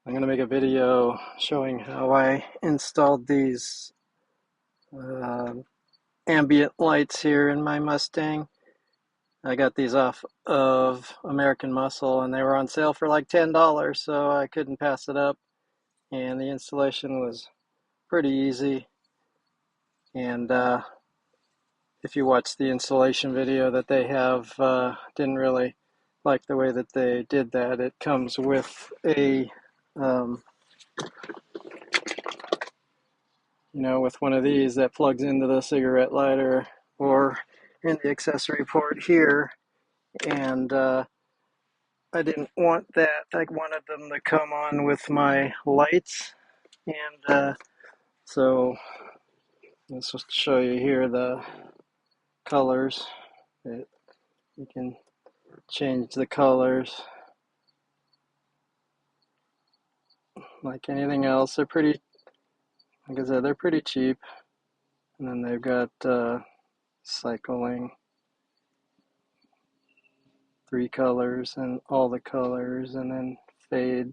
I'm going to make a video showing how I installed these uh, ambient lights here in my Mustang. I got these off of American Muscle and they were on sale for like $10, so I couldn't pass it up. And the installation was pretty easy. And if you watch the installation video that they have, didn't really like the way that they did that. It comes with a um, with one of these that plugs into the cigarette lighter or in the accessory port here. And I didn't want that. I wanted them to come on with my lights. And so let's just show you here the colors. You can change the colors like anything else. They're pretty, like I said, they're pretty cheap. And then they've got cycling, 3 colors and all the colors, and then fade.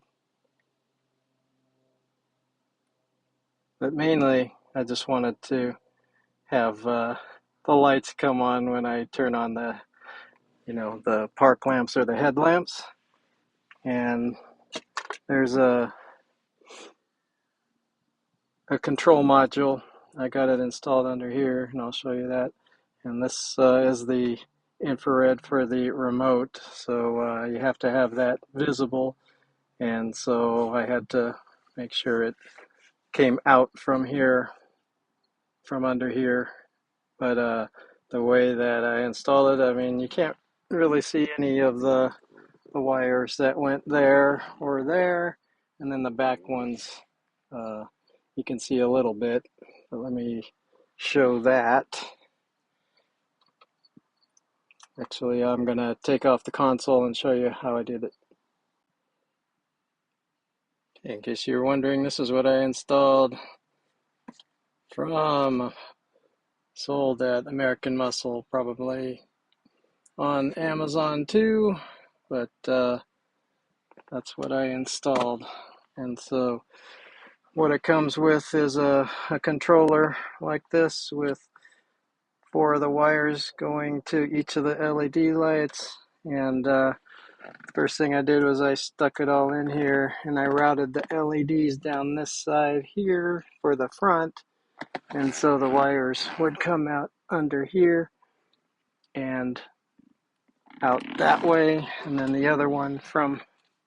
But mainly, I just wanted to have the lights come on when I turn on the park lamps or the headlamps. And there's a control module. I got it installed under here, and I'll show you that. And this is the infrared for the remote, so you have to have that visible. And so I had to make sure it came out from here, from under here. But the way that I installed it, I mean, you can't really see any of the wires that went there or there. And then the back ones, you can see a little bit. But let me show that. Actually, I'm going to take off the console and show you how I did it. Okay, in case you're wondering, this is what I installed from, sold at American Muscle, probably on Amazon too, but that's what I installed. And so what it comes with is a controller like this with 4 of the wires going to each of the LED lights. And first thing I did was I stuck it all in here and I routed the LEDs down this side here for the front. And so the wires would come out under here and out that way, and then the other one from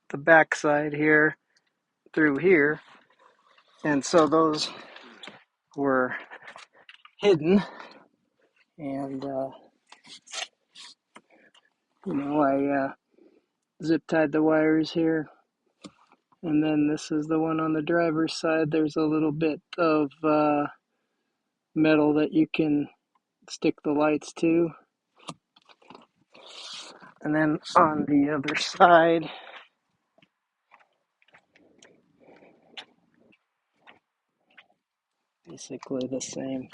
the back side here through here. And so those were hidden. And I zip tied the wires here. And then this is the one on the driver's side. There's a little bit of metal that you can stick the lights to. And then on the other side, basically the same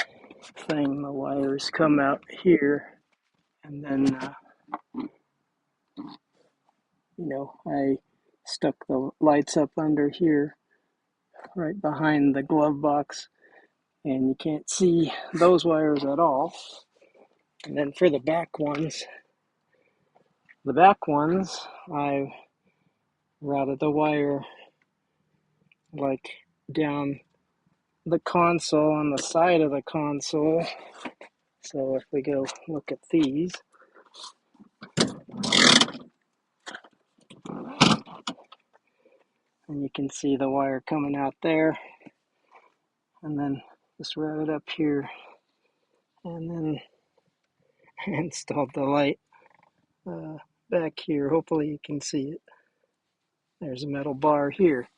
thing. The wires come out here, and then I stuck the lights up under here, right behind the glove box, and you can't see those wires at all. And then for the back ones, I routed the wire like down the console, on the side of the console. So if we go look at these, and you can see the wire coming out there, and then just route it up here, and then installed the light back here. Hopefully you can see it. There's a metal bar here,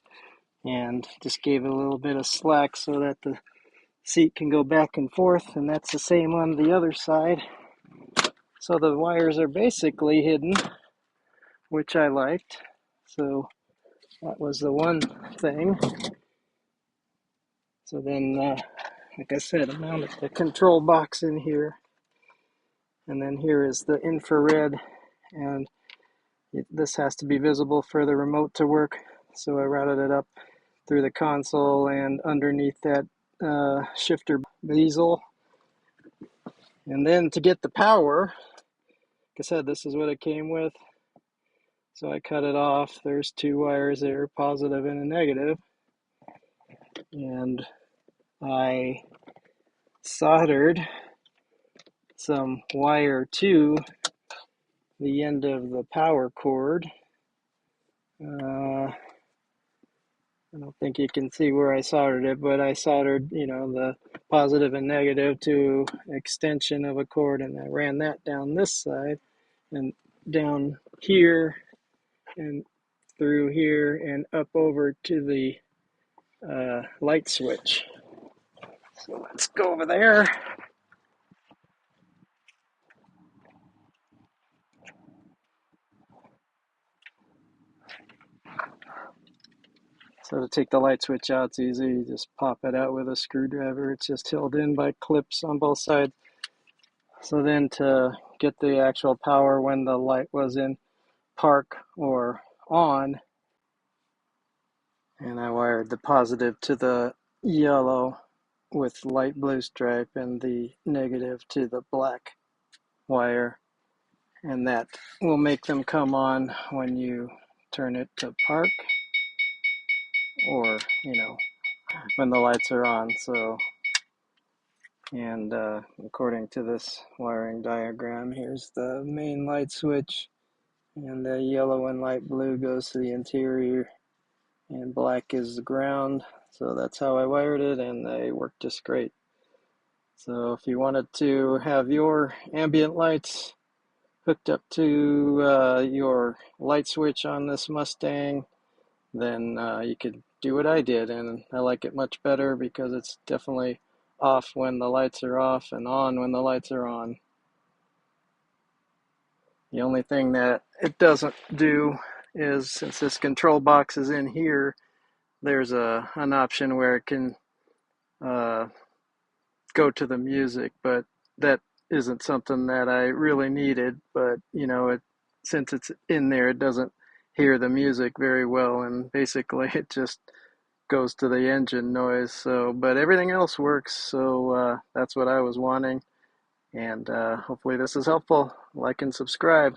and just gave it a little bit of slack so that the seat can go back and forth, and that's the same on the other side. So the wires are basically hidden, which I liked. So that was the one thing. So then, like I said, I mounted the control box in here, and then here is the infrared, and this has to be visible for the remote to work. So I routed it up through the console and underneath that shifter bezel. And then to get the power, like I said, this is what it came with. So I cut it off. There's two wires there, positive and a negative. And I soldered some wire to the end of the power cord. I don't think you can see where I soldered it, but I soldered, the positive and negative to extension of a cord, and I ran that down this side and down here and through here and up over to the light switch. So let's go over there. So to take the light switch out, it's easy. You just pop it out with a screwdriver. It's just held in by clips on both sides. So then to get the actual power when the light was in park or on, and I wired the positive to the yellow with light blue stripe and the negative to the black wire, and that will make them come on when you turn it to park or when the lights are on. So, and according to this wiring diagram, here's the main light switch, and the yellow and light blue goes to the interior, and black is the ground. So that's how I wired it, and they worked just great. So if you wanted to have your ambient lights hooked up to your light switch on this Mustang, then you could do what I did, and I like it much better because it's definitely off when the lights are off and on when the lights are on. The only thing that it doesn't do is, since this control box is in here, there's an option where it can uh, go to the music, but that isn't something that I really needed. But since it's in there, it doesn't hear the music very well, and basically it just goes to the engine noise. So, but everything else works. So that's what I was wanting, and hopefully this is helpful. Like and subscribe.